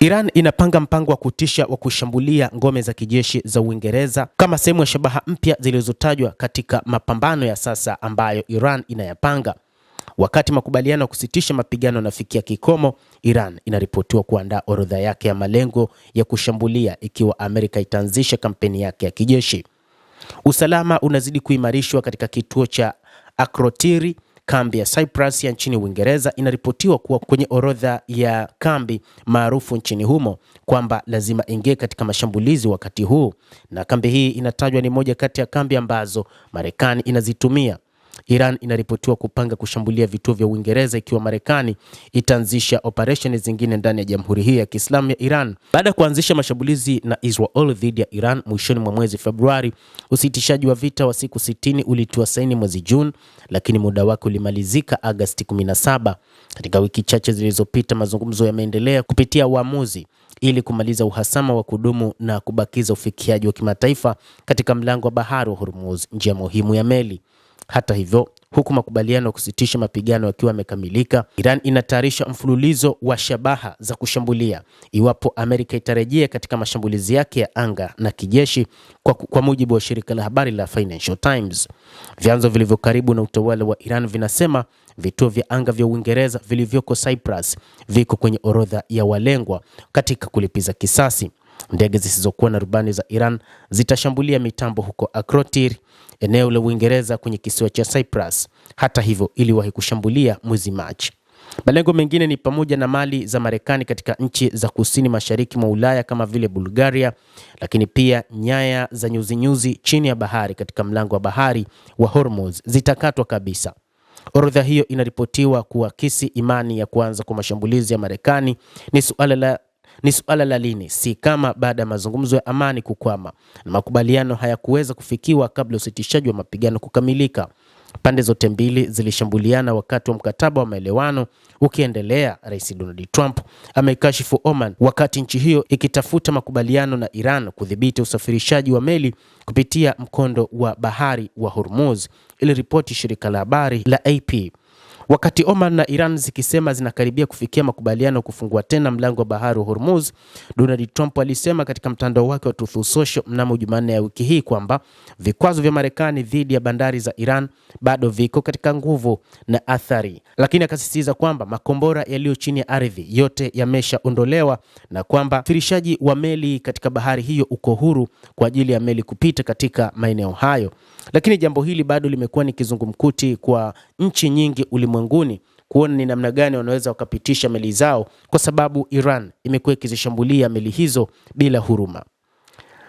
Iran inapanga mpango wa kutisha wa kushambulia ngome za kijeshi za Uingereza kama sehemu ya shabaha mpya zilizotajwa katika mapambano ya sasa ambayo Iran inayapanga. Wakati makubaliano ya kusitisha mapigano yanafikia kikomo, Iran inaripotiwa kuandaa orodha yake ya malengo ya kushambulia ikiwa Amerika itaanzisha kampeni yake ya kijeshi. Usalama unazidi kuimarishwa katika kituo cha Akrotiri. Kambi ya Cyprus ya nchini Uingereza inaripotiwa kuwa kwenye orodha ya kambi maarufu nchini humo kwamba lazima ingie katika mashambulizi wakati huu, na kambi hii inatajwa ni moja kati ya kambi ambazo Marekani inazitumia. Iran inaripotiwa kupanga kushambulia vituo vya Uingereza ikiwa Marekani itaanzisha operesheni zingine ndani ya Jamhuri hii ya Kiislamu ya Iran. Baada ya kuanzisha mashambulizi na Israel dhidi ya Iran mwishoni mwa mwezi Februari, usitishaji wa vita wa siku 60 ulitiwa saini mwezi Juni, lakini muda wake ulimalizika Agosti 17. Katika wiki chache zilizopita, mazungumzo yameendelea kupitia uamuzi ili kumaliza uhasama wa kudumu na kubakiza ufikiaji wa kimataifa katika mlango wa bahari wa Hormuz, njia muhimu ya meli. Hata hivyo, huku makubaliano ya kusitisha mapigano yakiwa yamekamilika, Iran inatayarisha mfululizo wa shabaha za kushambulia iwapo Amerika itarejea katika mashambulizi yake ya anga na kijeshi, kwa mujibu wa shirika la habari la Financial Times. Vyanzo vilivyo karibu na utawala wa Iran vinasema vituo vya anga vya Uingereza vilivyoko Cyprus viko kwenye orodha ya walengwa katika kulipiza kisasi. Ndege zisizokuwa na rubani za Iran zitashambulia mitambo huko Akrotiri, eneo la Uingereza kwenye kisiwa cha Cyprus. Hata hivyo, iliwahi kushambulia mwezi Machi. Malengo mengine ni pamoja na mali za Marekani katika nchi za kusini mashariki mwa Ulaya kama vile Bulgaria, lakini pia nyaya za nyuzi chini ya bahari katika mlango wa bahari wa Hormuz zitakatwa kabisa. Orodha hiyo inaripotiwa kuakisi imani ya kuanza kwa mashambulizi ya Marekani ni suala la lini, si kama baada ya mazungumzo ya amani kukwama na makubaliano hayakuweza kufikiwa kabla usitishaji wa mapigano kukamilika. Pande zote mbili zilishambuliana wakati wa mkataba wa maelewano ukiendelea. Rais Donald Trump ameikashifu Oman wakati nchi hiyo ikitafuta makubaliano na Iran kudhibiti usafirishaji wa meli kupitia mkondo wa bahari wa Hormuz, iliripoti shirika la habari la AP. Wakati Oman na Iran zikisema zinakaribia kufikia makubaliano kufungua tena mlango wa bahari wa Hormuz, Donald Trump alisema katika mtandao wake wa Truth Social mnamo Jumanne ya wiki hii kwamba vikwazo vya Marekani dhidi ya bandari za Iran bado viko katika nguvu na athari, lakini akasisitiza kwamba makombora yaliyo chini ya ardhi yote yameshaondolewa na kwamba usafirishaji wa meli katika bahari hiyo uko huru kwa ajili ya meli kupita katika maeneo hayo. Lakini jambo hili bado limekuwa ni kizungumkuti kwa nchi nyingi ulimwenguni kuona ni namna gani wanaweza wakapitisha meli zao, kwa sababu Iran imekuwa ikizishambulia meli hizo bila huruma.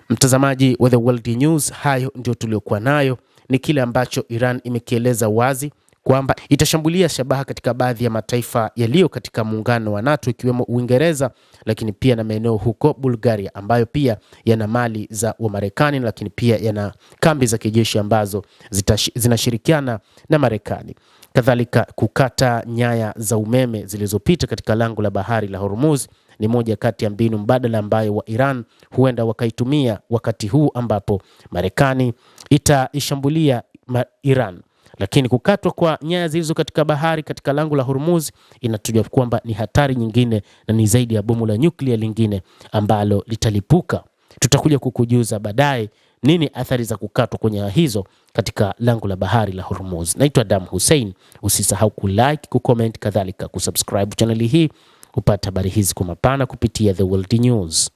Mtazamaji wa The World News, hayo ndio tuliokuwa nayo. Ni kile ambacho Iran imekieleza wazi kwamba itashambulia shabaha katika baadhi ya mataifa yaliyo katika muungano wa NATO ikiwemo Uingereza, lakini pia na maeneo huko Bulgaria ambayo pia yana mali za Marekani, lakini pia yana kambi za kijeshi ambazo zinashirikiana na Marekani. Kadhalika, kukata nyaya za umeme zilizopita katika lango la bahari la Hormuz ni moja kati ya mbinu mbadala ambayo wa Iran huenda wakaitumia wakati huu ambapo Marekani itaishambulia Iran. Lakini kukatwa kwa nyaya zilizo katika bahari katika lango la Hormuz inatajwa kwamba ni hatari nyingine na ni zaidi ya bomu la nyuklia lingine ambalo litalipuka. Tutakuja kukujuza baadaye nini athari za kukatwa kwa nyaya hizo katika lango la bahari la Hormuz. Naitwa Adam Hussein. Usisahau kulike, kucomment, kadhalika kusubscribe channel hii kupata habari hizi kwa mapana kupitia The World News.